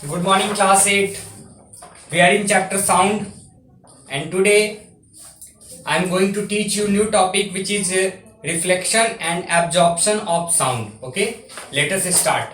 Good morning, class 8. We are in chapter sound, and today I am going to teach you new topic, which is reflection and absorption of sound. Okay, let us start.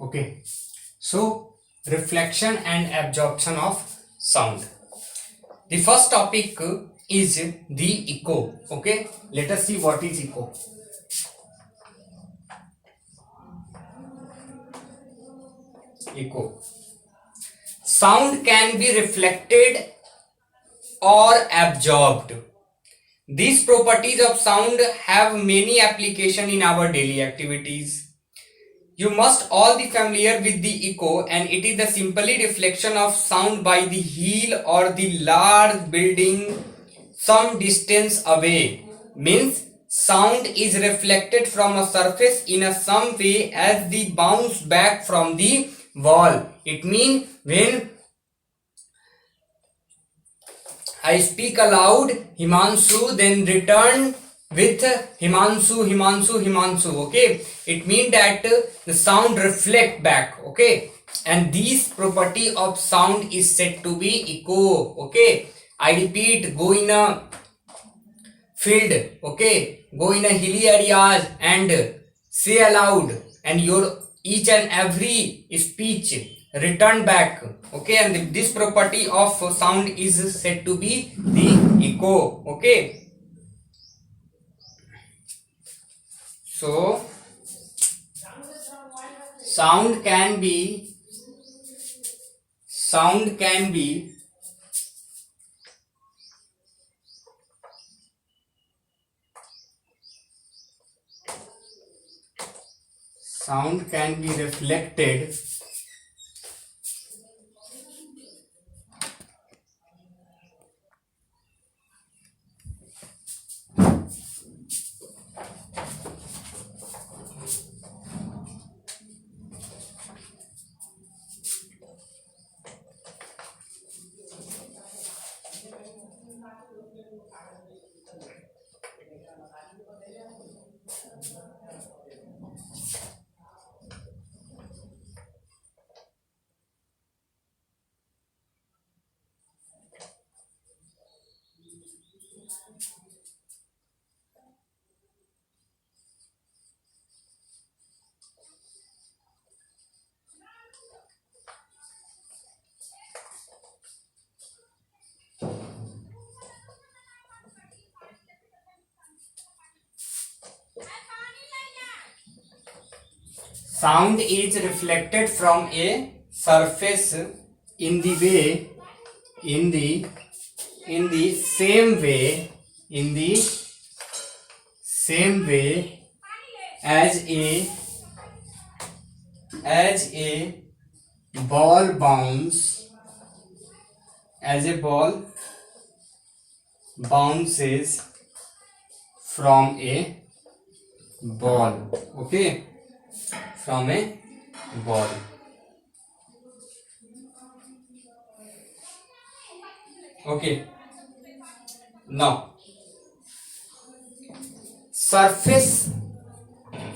Okay, so reflection and absorption of sound. The first topic is the echo. Okay, let us see what is echo. Echo. Sound can be reflected or absorbed. These properties of sound have many applications in our daily activities. You must all be familiar with the echo, and it is the simply reflection of sound by the hill or the large building some distance away. Means sound is reflected from a surface in a some way as the bounce back from the wall. It means when I speak aloud Himanshu, then return with Himanshu. Okay, it means that the sound reflect back. Okay, and this property of sound is said to be echo. Okay, I repeat, go in a field. Okay, go in a hilly areas and say aloud, and your each and every speech return back. Okay, and this property of sound is said to be the echo. Okay, so sound can be sound can be reflected sound is reflected from a surface in the way in the same way as a ball bounces from a ball. Okay, from a ball. Okay, now surface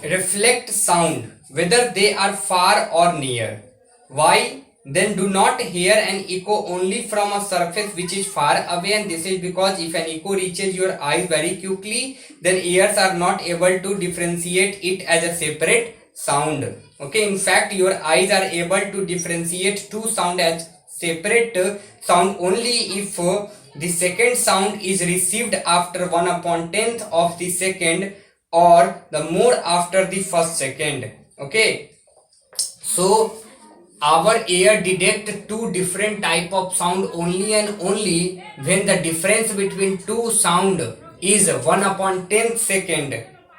reflect sound whether they are far or near. Why? then do not hear an echo only from a surface which is far away, and this is because if an echo reaches your eyes very quickly, then ears are not able to differentiate it as a separate sound. Okay, in fact your eyes are able to differentiate two sound as separate sound only if the second sound is received after 1/10th of the second or the more after the first second. Okay, so our ear detect two different type of sound only and only when the difference between two sound is 1/10th second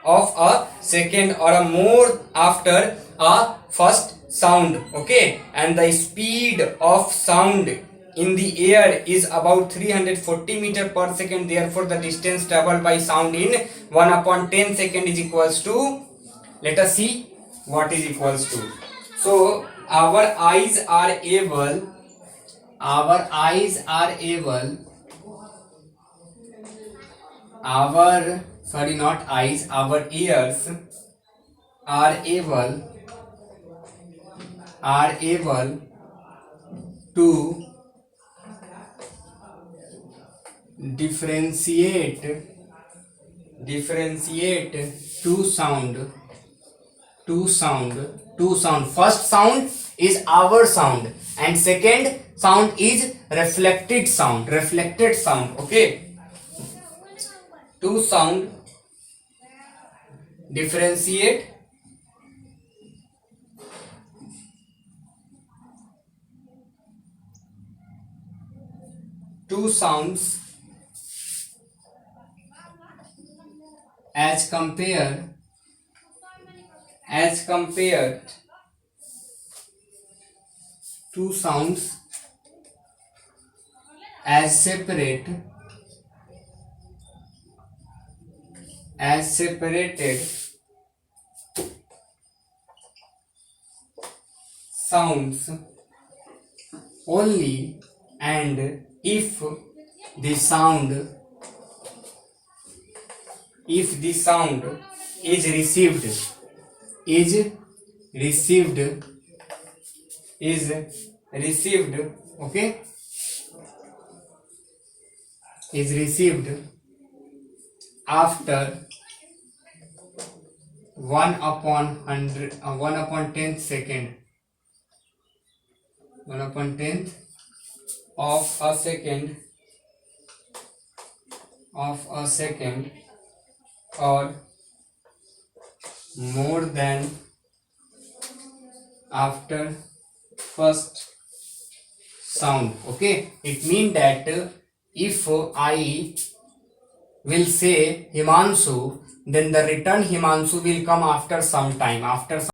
of a second or a more after a first sound. Okay, and the speed of sound in the air is about 340 meter per second. Therefore the distance traveled by sound in 1/10 second is equals to, let us see what is equals to. So our eyes are able our ears are able to differentiate two sound. First sound is our sound and second sound is reflected sound. Okay, two sound differentiate two sounds as compared two sounds as separated sounds only, and if the sound is received okay, is received after 1/10th second, 1/10th of a second or more than after first sound. Okay, it means that if I will say Himanshu, then the return Himanshu will come after some time,